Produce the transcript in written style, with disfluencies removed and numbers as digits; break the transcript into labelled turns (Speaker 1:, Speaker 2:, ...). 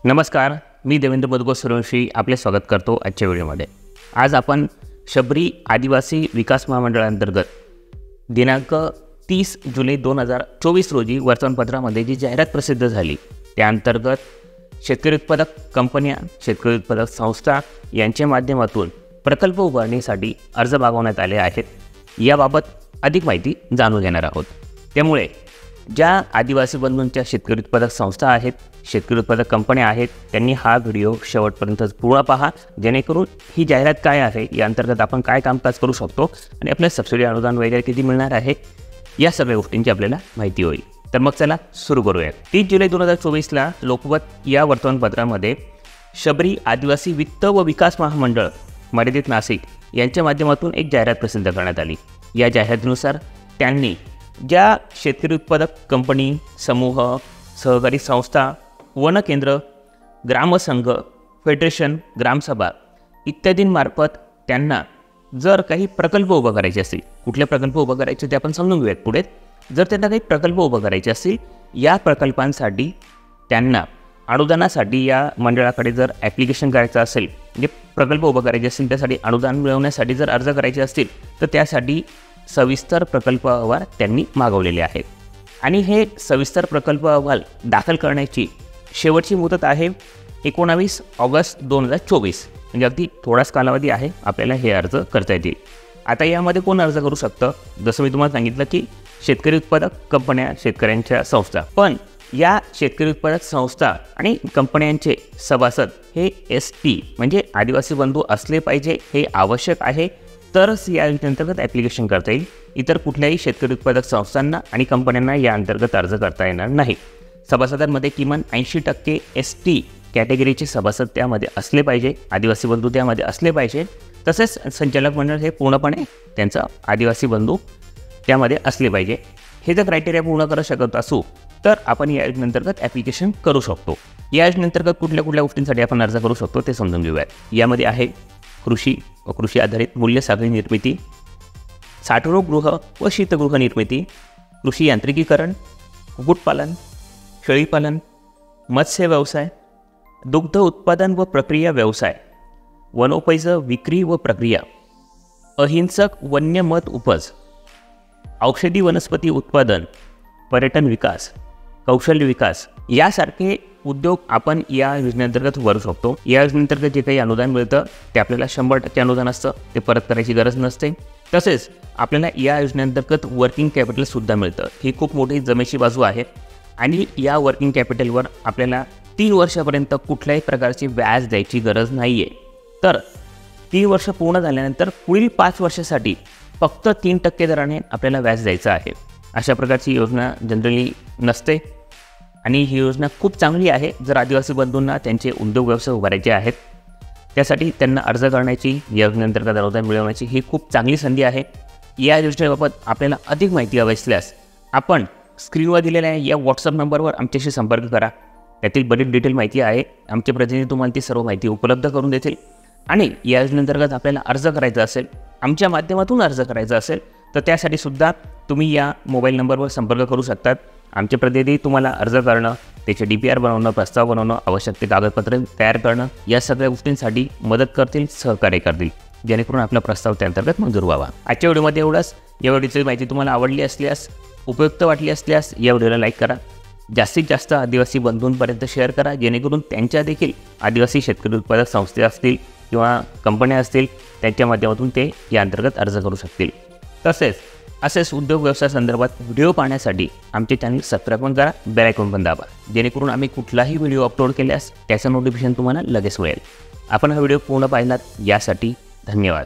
Speaker 1: नमस्कार, मी देवेंद्र बदगो सूर्यवंशी आपले स्वागत करतो आजच्या व्हिडिओमध्ये। आज आपण शबरी आदिवासी विकास महामंडळांतर्गत दिनांक 30 जुलै 2024 रोजी वर्तमानपत्रामध्ये जी जाहिरात प्रसिद्ध झाली त्या अंतर्गत शेतकरी उत्पादक कंपन्या, शेतकरी उत्पादक संस्था यांच्या माध्यमातून प्रकल्प उभारणीसाठी अर्ज मागवण्यात आले आहेत। याबाबत अधिक माहिती जाणून घेणार आहोत। त्यामुळे ज्या आदिवासी बंधूंच्या शेतकरी उत्पादक संस्था आहेत, शेतकरी उत्पादक कंपन्या आहेत, त्यांनी हा व्हिडिओ शेवटपर्यंत पूर्ण पहा, जेणेकरून ही जाहिरात काय आहे, या अंतर्गत आपण काय कामकाज करू शकतो आणि आपल्याला सबसिडी अनुदान वगैरे किती मिळणार आहे, या सगळ्या गोष्टींची आपल्याला माहिती होईल। तर मग चला सुरू करूया। 30 जुलै 2024ला लोकमत या वर्तमानपत्रामध्ये शबरी आदिवासी वित्त व विकास महामंडळ मर्यादित नाशिक यांच्या माध्यमातून एक जाहिरात प्रसिद्ध करण्यात आली। या जाहिरातीनुसार त्यांनी ज्या शेतकरी उत्पादक कंपनी, समूह, सहकारी संस्था, वन केंद्र, ग्रामसंघ, फेडरेशन, ग्रामसभा इत्यादींमार्फत त्यांना जर काही प्रकल्प उभा करायचे असतील, कुठले प्रकल्प उभा करायचे ते आपण समजून घेऊयात पुढे। जर त्यांना काही प्रकल्प उभा करायचे असतील, या प्रकल्पांसाठी त्यांना अनुदानासाठी या मंडळाकडे जर ॲप्लिकेशन करायचं असेल, म्हणजे प्रकल्प उभा करायचे असतील त्यासाठी अनुदान मिळवण्यासाठी जर अर्ज करायचे असतील, तर त्यासाठी सविस्तर प्रकल्प अहवाल त्यांनी मागवलेले आहेत। आणि हे सविस्तर प्रकल्प अहवाल दाखल करण्याची शेवटची मुदत आहे 19 ऑगस्ट 2024, म्हणजे अगदी थोडाच कालावधी आहे, आपल्याला हे अर्ज करता येतील। आता यामध्ये कोण अर्ज करू शकतं? जसं मी तुम्हाला सांगितलं की शेतकरी उत्पादक कंपन्या, शेतकऱ्यांच्या संस्था, पण या शेतकरी उत्पादक संस्था आणि कंपन्यांचे सभासद हे ST म्हणजे आदिवासी बंधू असले पाहिजे, हे आवश्यक आहे, तरच या योजनेअंतर्गत ॲप्लिकेशन करता येईल। इतर कुठल्याही शेतकरी उत्पादक संस्थांना आणि कंपन्यांना या अंतर्गत अर्ज करता येणार नाही। सभासदांमध्ये किमान 80% ST कॅटेगरीचे सभासद त्यामध्ये असले पाहिजे, आदिवासी बंधू त्यामध्ये असले पाहिजे। तसेच संचालक मंडळ हे पूर्णपणे त्यांचा आदिवासी बंधू त्यामध्ये असले पाहिजे। हे जर क्रायटेरिया पूर्ण करू शकत असू तर आपण या योजनेअंतर्गत ॲप्लिकेशन करू शकतो। या योजनेअंतर्गत कुठल्या कुठल्या गोष्टींसाठी आपण अर्ज करू शकतो ते समजून घेऊयात। यामध्ये आहे कृषी व कृषी आधारित मूल्य साखळी निर्मिती, साठवणूकगृह व शीतगृह निर्मिती, कृषी यांत्रिकीकरण, कुक्कुटपालन, शेळीपालन, मत्स्य व्यवसाय, दुग्ध उत्पादन व प्रक्रिया व्यवसाय, वनोपज विक्री व प्रक्रिया, अहिंसक वन्य मध उपज, औषधी वनस्पती उत्पादन, पर्यटन विकास, कौशल्य विकास यासारखे उद्योग आपण या योजनेअंतर्गत भरू शकतो। या योजनेअंतर्गत जे काही अनुदान मिळतं ते आपल्याला 100% अनुदान असतं, ते परत करायची गरज नसते। तसेच आपल्याला या योजनेअंतर्गत वर्किंग कॅपिटलसुद्धा मिळतं। ही खूप मोठी जमेची बाजू आहे आणि या वर्किंग कॅपिटलवर आपल्याला 3 वर्षापर्यंत कुठल्याही प्रकारची व्याज द्यायची गरज नाही आहे। तर 3 वर्ष पूर्ण झाल्यानंतर पुढील 5 वर्षासाठी फक्त 3% दराने आपल्याला व्याज द्यायचं आहे। अशा प्रकारची योजना जनरली नसते आणि ही योजना खूप चांगली आहे। जर आदिवासी बंधूंना त्यांचे उद्योग व्यवसाय उभारायचे आहेत, त्यासाठी त्यांना अर्ज करण्याची, या योजनेअंतर्गत अनुदान मिळवण्याची ही खूप चांगली संधी आहे। या योजनेबाबत आपल्याला अधिक माहिती हवी असल्यास आपण स्क्रीनवर दिलेल्या या व्हॉट्सअप नंबरवर आमच्याशी संपर्क करा। त्यातील बरीच डिटेल माहिती आहे, आमचे प्रतिनिधी तुम्हाला ती सर्व माहिती उपलब्ध करून देतील। आणि या योजनेअंतर्गत आपल्याला अर्ज करायचा असेल, आमच्या माध्यमातून अर्ज करायचा असेल, तर त्यासाठी सुद्धा तुम्ही या मोबाईल नंबरवर संपर्क करू शकतात। आमचे प्रतिनिधी तुम्हाला अर्ज करणं, त्याचे DPR बनवणं, प्रस्ताव बनवणं, आवश्यक ते कागदपत्रे तयार करणं या सगळ्या गोष्टींसाठी मदत करतील, सहकार्य करतील, जेणेकरून आपला प्रस्ताव त्याअंतर्गत मंजूर व्हावा। आजच्या व्हिडिओमध्ये एवढंच। या व्हिडिओची माहिती तुम्हाला आवडली असल्यास, उपयुक्त वाटली असल्यास या व्हिडिओला लाईक करा, जास्तीत जास्त आदिवासी बंधूंपर्यंत शेअर करा, जेणेकरून त्यांच्या देखील आदिवासी शेतकरी उत्पादक संस्था असतील किंवा कंपन्या असतील त्यांच्या माध्यमातून ते या अंतर्गत अर्ज करू शकतील। तसेच असेच उद्योग व्यवसाय संदर्भात व्हिडिओ पाहण्यासाठी आमचे चॅनल सबस्क्राईब पण करा, बेल आयकॉन पण दाबा, जेणेकरून आम्ही कुठलाही व्हिडिओ अपलोड केल्यास त्याचं नोटिफिकेशन तुम्हाला लगेच मिळेल। आपण हा व्हिडिओ पूर्ण पाहिलात यासाठी धन्यवाद।